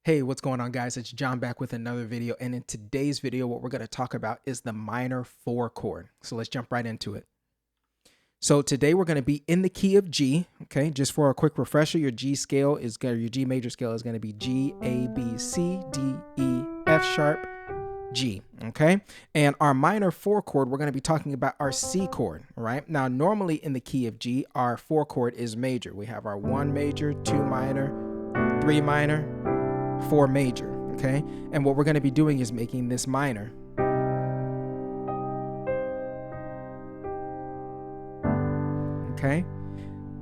Hey, what's going on, guys? It's John back with another video. And in today's video, what we're going to talk about is the minor 4 chord. So let's jump right into it. So today we're going to be in the key of G. Okay, just for a quick refresher, your G scale is your G major scale is going to be G, A, B, C, D, E, F sharp, G. Okay, and our minor 4 chord, we're going to be talking about our C chord. Right now, normally in the key of G, our 4 chord is major. We have our 1 major, 2 minor, 3 minor, 4 major, okay? And what we're going to be doing is making this minor. Okay?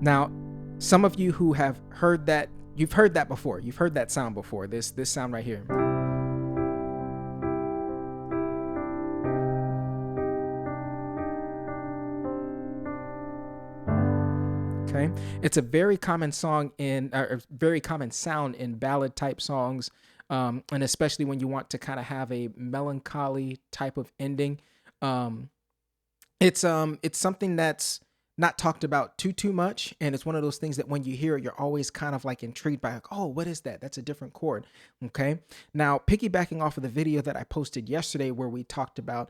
Now, some of you who have heard that, you've heard that before. You've heard that sound before. This sound right here. Okay? It's a very common song in or very common sound in ballad type songs. And especially when you want to kind of have a melancholy type of ending. It's something that's not talked about too much, and it's one of those things that when you hear it, you're always kind of like intrigued by, like, oh, what is that? That's a different chord. Okay, now piggybacking off of the video that I posted yesterday where we talked about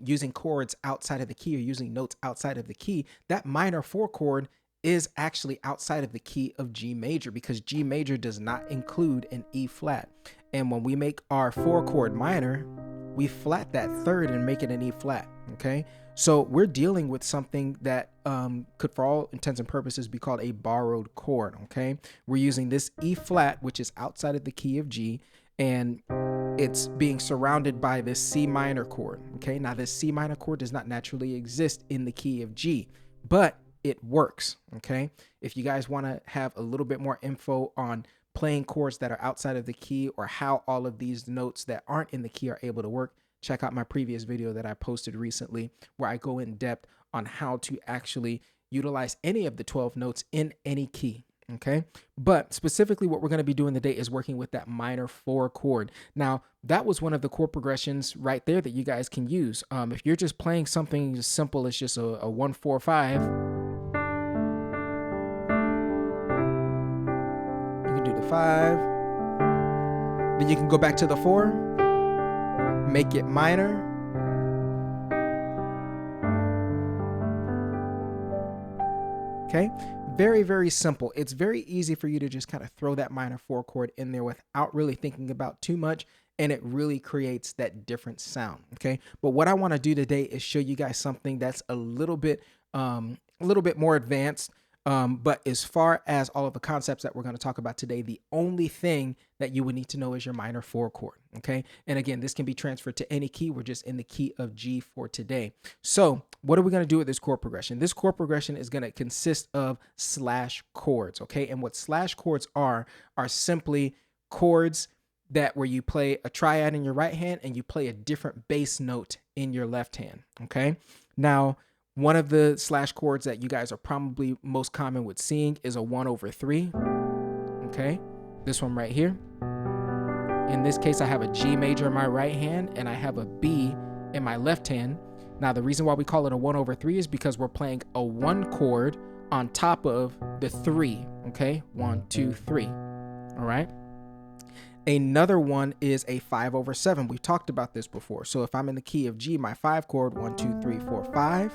using chords outside of the key or using notes outside of the key, that minor 4 chord is actually outside of the key of G major because G major does not include an E flat. And when we make our 4 chord minor, we flat that third and make it an E flat. Okay, so we're dealing with something that could, for all intents and purposes, be called a borrowed chord. Okay, we're using this E flat, which is outside of the key of G, and it's being surrounded by this C minor chord. Okay, now this C minor chord does not naturally exist in the key of G, but it works. Okay, if you guys want to have a little bit more info on playing chords that are outside of the key or how all of these notes that aren't in the key are able to work, check out my previous video that I posted recently where I go in depth on how to actually utilize any of the 12 notes in any key. Okay, but specifically what we're going to be doing today is working with that minor 4 chord. Now, that was one of the chord progressions right there that you guys can use. If you're just playing something as simple as just a 1 4 5, you can do the 5, then you can go back to the 4, make it minor, okay? Very simple. It's very easy for you to just kind of throw that minor 4 chord in there without really thinking about too much, and it really creates that different sound, okay? But what I want to do today is show you guys something that's a little bit more advanced. But as far as all of the concepts that we're going to talk about today, the only thing that you would need to know is your minor 4 chord, okay? And again, this can be transferred to any key. We're just in the key of G for today. So what are we going to do with this chord progression? This chord progression is going to consist of slash chords, okay? And what slash chords are simply chords that where you play a triad in your right hand and you play a different bass note in your left hand, okay? Now, one of the slash chords that you guys are probably most common with seeing is a 1/3. Okay, this one right here. In this case, I have a G major in my right hand and I have a B in my left hand. Now, the reason why we call it a 1/3 is because we're playing a 1 chord on top of the 3. Okay, 1, 2, 3. All right. Another one is a 5/7. We've talked about this before. So if I'm in the key of G, my 5 chord, 1, 2, 3, 4, 5.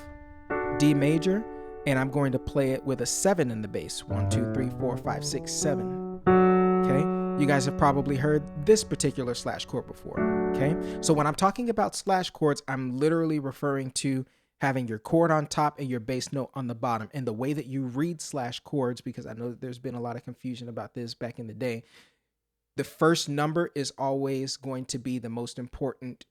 D major, and I'm going to play it with a 7 in the bass. 1, 2, 3, 4, 5, 6, 7. Okay, you guys have probably heard this particular slash chord before. Okay, so when I'm talking about slash chords, I'm literally referring to having your chord on top and your bass note on the bottom. And the way that you read slash chords, because I know that there's been a lot of confusion about this back in the day, the first number is always going to be the most important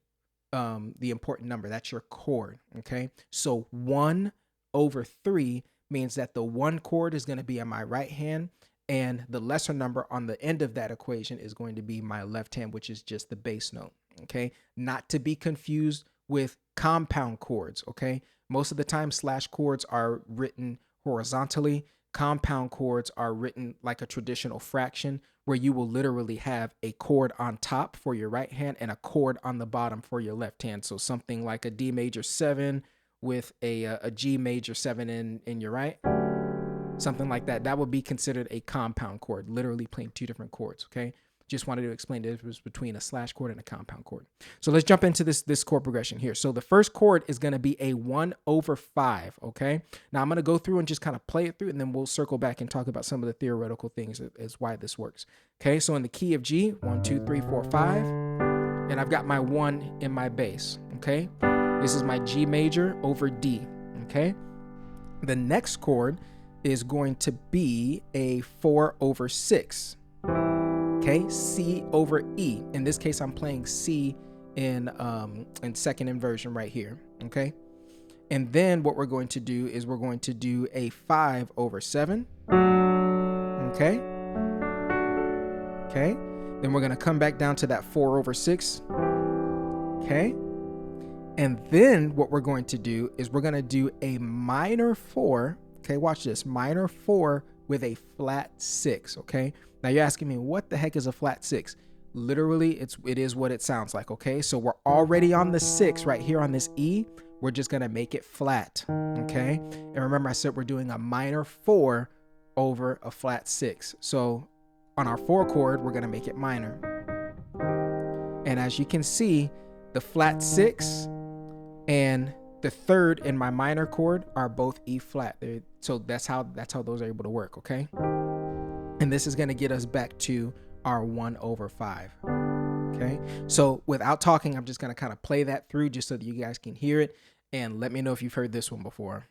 number. That's your chord. Okay, so 1/3 means that the 1 chord is going to be in my right hand, and the lesser number on the end of that equation is going to be my left hand, which is just the bass note. Okay, not to be confused with compound chords. Okay, most of the time slash chords are written horizontally. Compound chords are written like a traditional fraction, where you will literally have a chord on top for your right hand and a chord on the bottom for your left hand. So something like a D major 7 with a G major 7 in your right, something like that. That would be considered a compound chord, literally playing 2 different chords, okay? just wanted to explain the difference between a slash chord and a compound chord. So let's jump into this chord progression here. So the first chord is going to be a 1/5, okay? Now I'm going to go through and just kind of play it through, and then we'll circle back and talk about some of the theoretical things as why this works. Okay, so in the key of G, 1, 2, 3, 4, 5, and I've got my 1 in my bass, okay? This is my G major over D, okay? The next chord is going to be a 4/6, okay? C over E. In this case, I'm playing C in second inversion right here, okay? And then what we're going to do is we're going to do a 5/7, okay? Okay, then we're going to come back down to that 4/6, okay? And then what we're going to do is we're going to do a minor 4, okay? Watch this, minor 4 with a flat 6, okay? Now you're asking me, what the heck is a flat 6? Literally, it is what it sounds like, okay? So we're already on the 6 right here on this E. We're just going to make it flat, okay? And remember, I said we're doing a minor 4 over a flat 6. So on our 4 chord, we're going to make it minor. And as you can see, the flat 6 and the third in my minor chord are both E flat. So that's how those are able to work, okay? And this is going to get us back to our 1/5, okay? So without talking, I'm just going to kind of play that through just so that you guys can hear it, and let me know if you've heard this one before.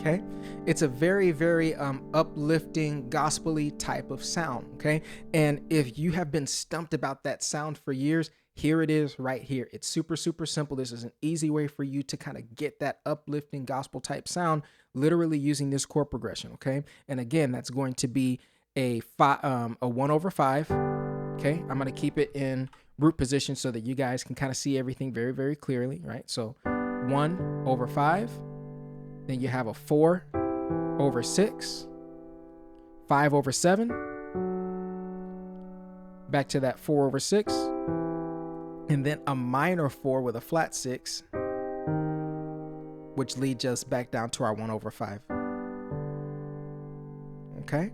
Okay, it's a very, very uplifting, gospel-y type of sound, okay? And if you have been stumped about that sound for years, here it is right here. It's super, super simple. This is an easy way for you to kind of get that uplifting gospel type sound, literally using this chord progression, okay? And again, that's going to be a 1/5, okay? I'm going to keep it in root position so that you guys can kind of see everything very, very clearly, right? So 1/5. Then you have a 4/6, 5/7, back to that 4/6, and then a minor 4 with a flat 6, which leads us back down to our 1/5. Okay?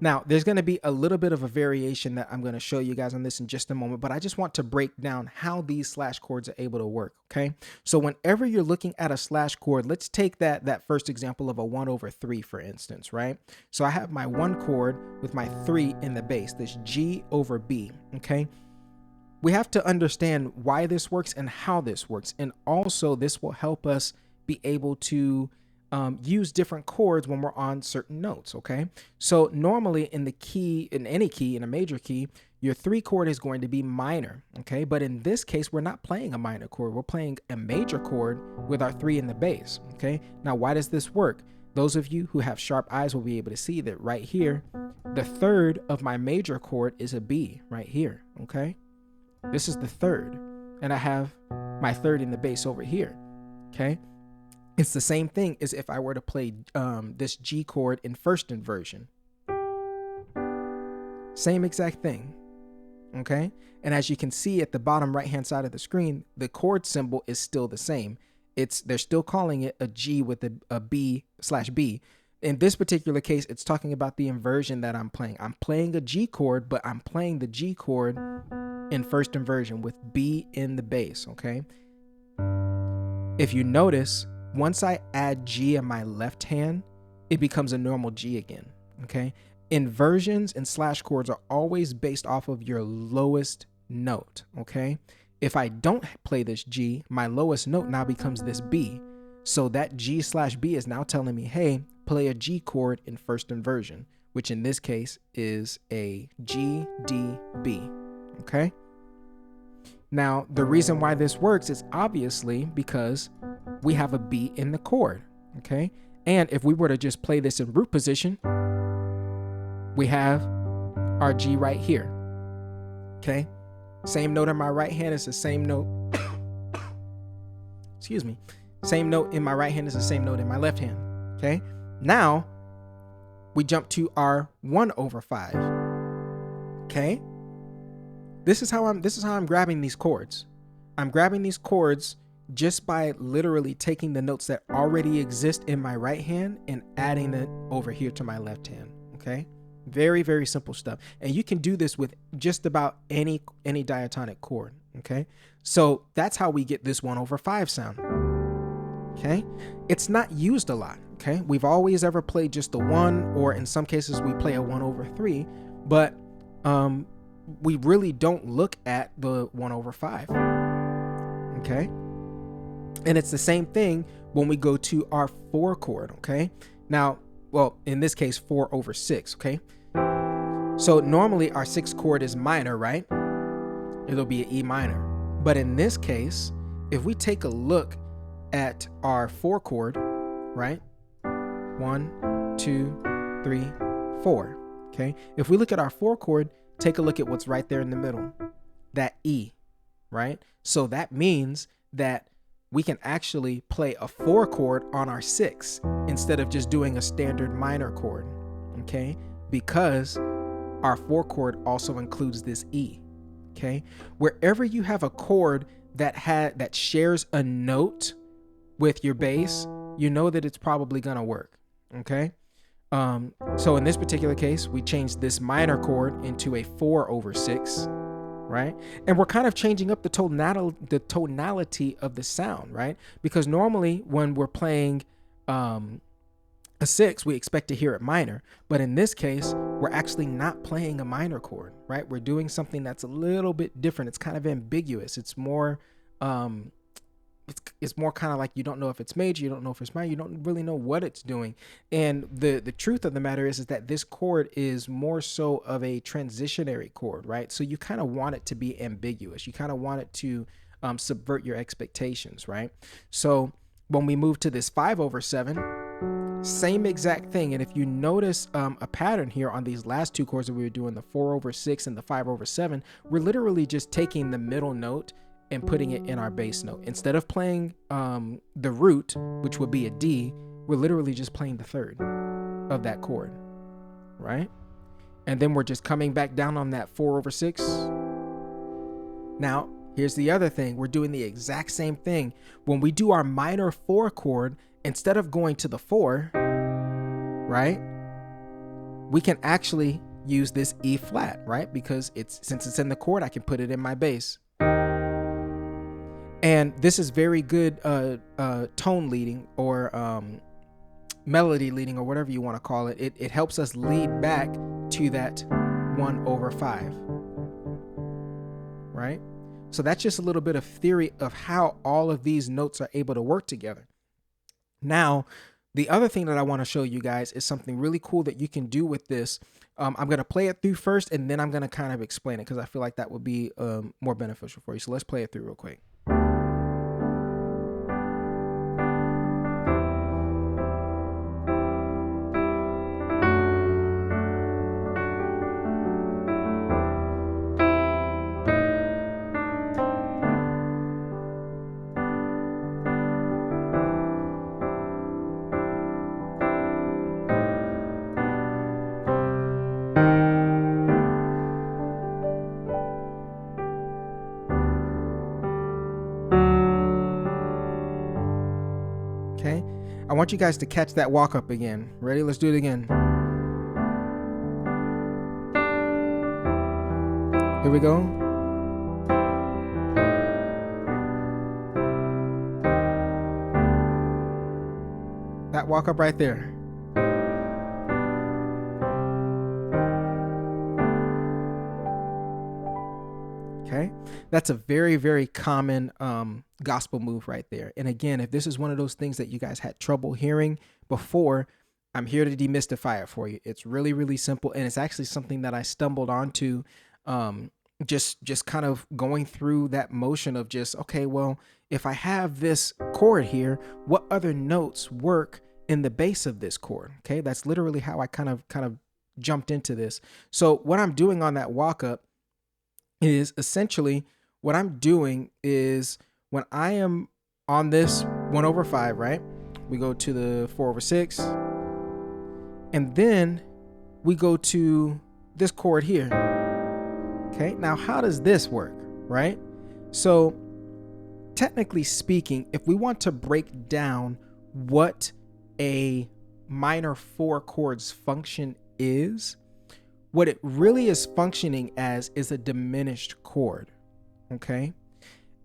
Now, there's going to be a little bit of a variation that I'm going to show you guys on this in just a moment, but I just want to break down how these slash chords are able to work, okay? So whenever you're looking at a slash chord, let's take that first example of a 1/3, for instance, right? So I have my 1 chord with my 3 in the bass, this G over B, okay? We have to understand why this works and how this works, and also this will help us be able to use different chords when we're on certain notes, okay? So normally in any key, in a major key, your 3 chord is going to be minor, okay? But in this case, we're not playing a minor chord. We're playing a major chord with our 3 in the bass, okay? Now, why does this work? Those of you who have sharp eyes will be able to see that right here, the third of my major chord is a B right here, okay? This is the third, and I have my third in the bass over here, okay? It's the same thing as if I were to play this G chord in first inversion. Same exact thing, okay? And as you can see at the bottom right-hand side of the screen, the chord symbol is still the same. They're still calling it a G with a B/B. In this particular case, it's talking about the inversion that I'm playing. I'm playing a G chord, but I'm playing the G chord in first inversion with B in the bass, okay? If you notice, once I add G in my left hand, it becomes a normal G again, okay? Inversions and slash chords are always based off of your lowest note, okay? If I don't play this G, my lowest note now becomes this B. So that G/B is now telling me, hey, play a G chord in first inversion, which in this case is a G, D, B, okay? Now, the reason why this works is obviously because we have a B in the chord, okay? And if we were to just play this in root position, we have our G right here, okay? Same note in my right hand is the same note, excuse me, same note in my right hand is the same note in my left hand, okay? Now, we jump to our 1/5. Okay? This is how I'm grabbing these chords. I'm grabbing these chords just by literally taking the notes that already exist in my right hand and adding it over here to my left hand. Okay? Very, very simple stuff. And you can do this with just about any diatonic chord. Okay? So that's how we get this 1/5 sound. Okay? It's not used a lot. Okay? We've always ever played just the 1, or in some cases we play a 1/3, but we really don't look at the 1/5. Okay? And it's the same thing when we go to our 4 chord. Okay? Now, well, in this case, 4/6. Okay? So normally our 6th chord is minor, right? It'll be an E minor. But in this case, if we take a look at our 4 chord, right? 1, 2, 3, 4. Okay? If we look at our 4 chord, take a look at what's right there in the middle, that E, right? So that means that we can actually play a 4 chord on our 6 instead of just doing a standard minor chord, okay? Because our 4 chord also includes this E, okay? Wherever you have a chord that shares a note with your bass, you know that it's probably gonna work, okay? So in this particular case, we changed this minor chord into a 4/6, right? And we're kind of changing up the tonality of the sound, right? Because normally when we're playing a 6, we expect to hear it minor, but in this case, we're actually not playing a minor chord, right? We're doing something that's a little bit different. It's kind of ambiguous. It's more it's more kind of like you don't know if it's major, you don't know if it's minor, you don't really know what it's doing. And the truth of the matter is that this chord is more so of a transitionary chord, right? So you kind of want it to be ambiguous. You kind of want it to subvert your expectations, right? So when we move to this 5/7, same exact thing. And if you notice a pattern here on these last 2 chords that we were doing, the 4/6 and the 5/7, we're literally just taking the middle note and putting it in our bass note. Instead of playing the root, which would be a D, we're literally just playing the 3rd of that chord, right? And then we're just coming back down on that 4/6. Now, here's the other thing. We're doing the exact same thing. When we do our minor 4 chord, instead of going to the 4, right, we can actually use this E flat, right? Because since it's in the chord, I can put it in my bass. And this is very good tone leading, or melody leading, or whatever you want to call it. It helps us lead back to that 1/5, right? So that's just a little bit of theory of how all of these notes are able to work together. Now, the other thing that I want to show you guys is something really cool that you can do with this. I'm going to play it through first, and then I'm going to kind of explain it because I feel like that would be more beneficial for you. So let's play it through real quick. Okay, I want you guys to catch that walk up again. Ready? Let's do it again. Here we go. That walk up right there. Okay, that's a very, very common gospel move right there. And again, if this is one of those things that you guys had trouble hearing before, I'm here to demystify it for you. It's really, really simple, and it's actually something that I stumbled onto just kind of going through that motion of just, okay, well, if I have this chord here, what other notes work in the bass of this chord? Okay, that's literally how I kind of jumped into this. So what I'm doing on that walk up is essentially what I'm doing is when I am on this 1/5, right? We go to the 4/6, and then we go to this chord here. Okay, now how does this work, right? So technically speaking, if we want to break down what a minor 4 chords function is, what it really is functioning as is a diminished chord, okay?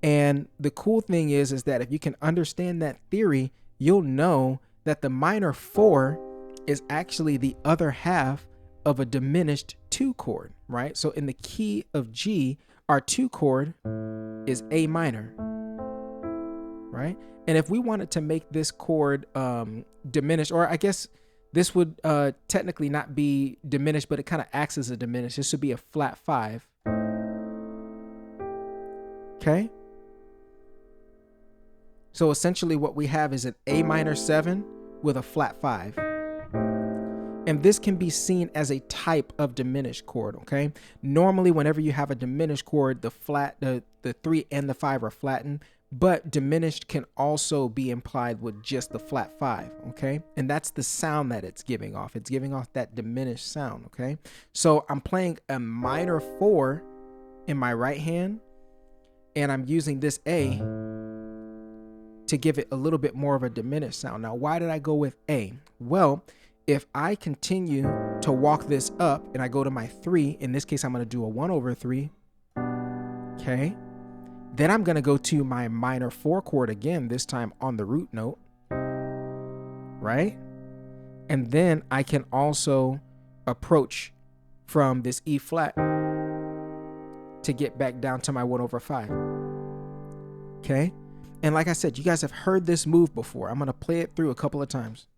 And the cool thing is that if you can understand that theory, you'll know that the minor 4 is actually the other half of a diminished 2 chord, right? So in the key of G, our 2 chord is A minor, right? And if we wanted to make this chord diminished, or I guess this would technically not be diminished, but it kind of acts as a diminished. This would be a flat 5. Okay? So essentially what we have is an A minor 7 with a flat 5. And this can be seen as a type of diminished chord, okay? Normally, whenever you have a diminished chord, the 3 and the 5 are flattened, but diminished can also be implied with just the flat 5, okay? And that's the sound that it's giving off. It's giving off that diminished sound, okay? So I'm playing a minor 4 in my right hand, and I'm using this A to give it a little bit more of a diminished sound. Now, why did I go with A? Well, if I continue to walk this up and I go to my 3, in this case, I'm going to do a 1/3, okay? Then I'm going to go to my minor 4 chord again, this time on the root note, right? And then I can also approach from this E flat to get back down to my 1/5, okay? And like I said, you guys have heard this move before. I'm going to play it through a couple of times.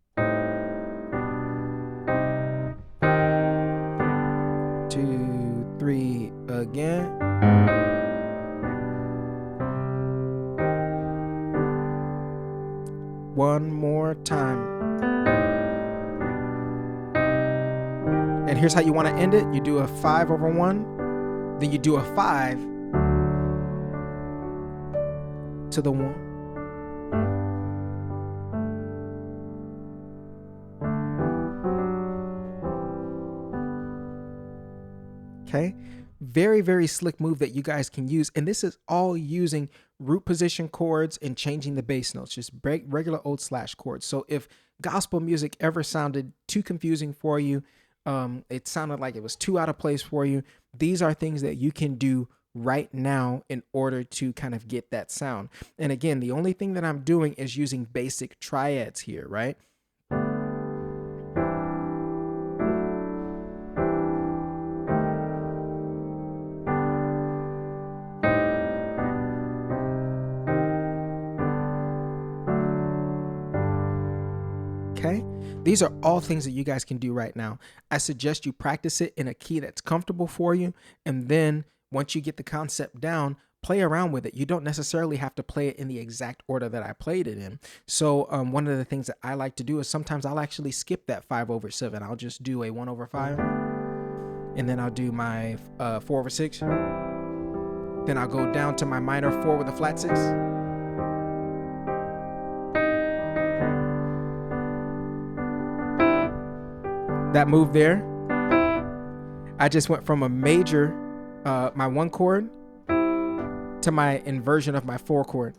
2, 3, again. One more time. And here's how you want to end it. You do a 5/1, then you do a 5 to the 1. Okay, very, very slick move that you guys can use. And this is all using root position chords and changing the bass notes, just regular old slash chords. So if gospel music ever sounded too confusing for you, it sounded like it was too out of place for you, these are things that you can do right now in order to kind of get that sound. And again, the only thing that I'm doing is using basic triads here, right? Okay, these are all things that you guys can do right now. I suggest you practice it in a key that's comfortable for you. And then once you get the concept down, play around with it. You don't necessarily have to play it in the exact order that I played it in. So one of the things that I like to do is sometimes I'll actually skip that 5/7. I'll just do a 1/5. And then I'll do my 4/6. Then I'll go down to my minor 4 with a flat 6. That move there, I just went from a major, my 1 chord, to my inversion of my 4 chord.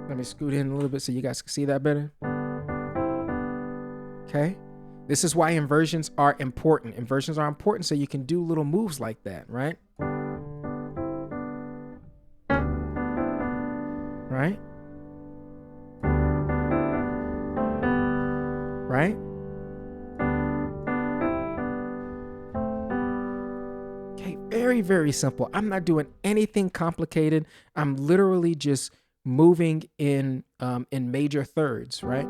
Let me scoot in a little bit so you guys can see that better. Okay, this is why inversions are important. Inversions are important so you can do little moves like that, right? Right? Right? Okay, very, very simple. I'm not doing anything complicated. I'm literally just moving in major thirds, right?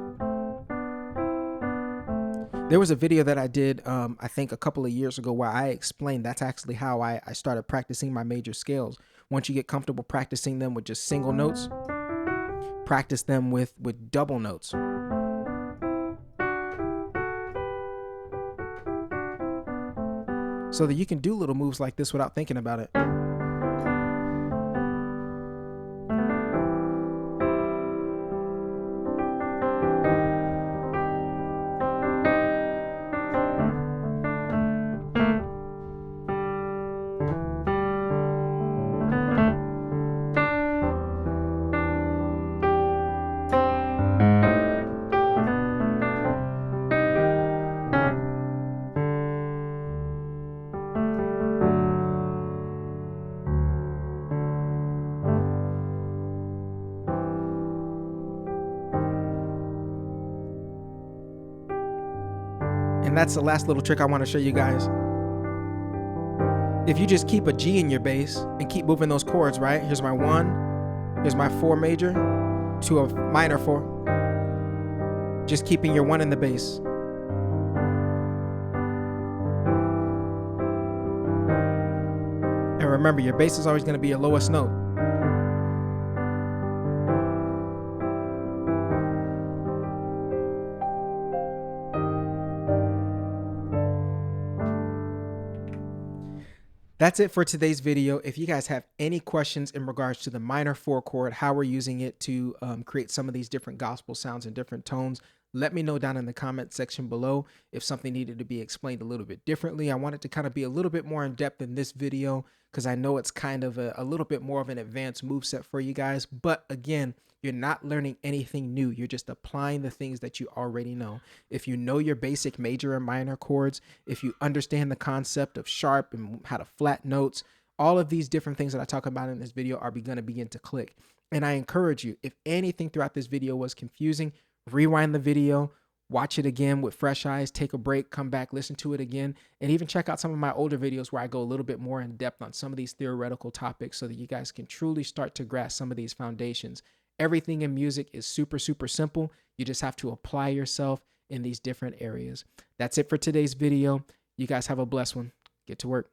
There was a video that I did, I think a couple of years ago, where I explained that's actually how I started practicing my major scales. Once you get comfortable practicing them with just single notes, practice them with double notes. So that you can do little moves like this without thinking about it. And that's the last little trick I want to show you guys. If you just keep a G in your bass and keep moving those chords, right? Here's my 1, here's my 4 major to a minor 4. Just keeping your 1 in the bass. And remember, your bass is always going to be your lowest note. That's it for today's video. If you guys have any questions in regards to the minor 4 chord, how we're using it to create some of these different gospel sounds and different tones, let me know down in the comment section below. If something needed to be explained a little bit differently, I want it to kind of be a little bit more in depth in this video, because I know it's kind of a little bit more of an advanced moveset for you guys. But again, you're not learning anything new. You're just applying the things that you already know. If you know your basic major and minor chords, if you understand the concept of sharp and how to flat notes, all of these different things that I talk about in this video are going to begin to click. And I encourage you, if anything throughout this video was confusing, rewind the video, watch it again with fresh eyes, take a break, come back, listen to it again, and even check out some of my older videos where I go a little bit more in depth on some of these theoretical topics so that you guys can truly start to grasp some of these foundations. Everything in music is super, super simple. You just have to apply yourself in these different areas. That's it for today's video. You guys have a blessed one. Get to work.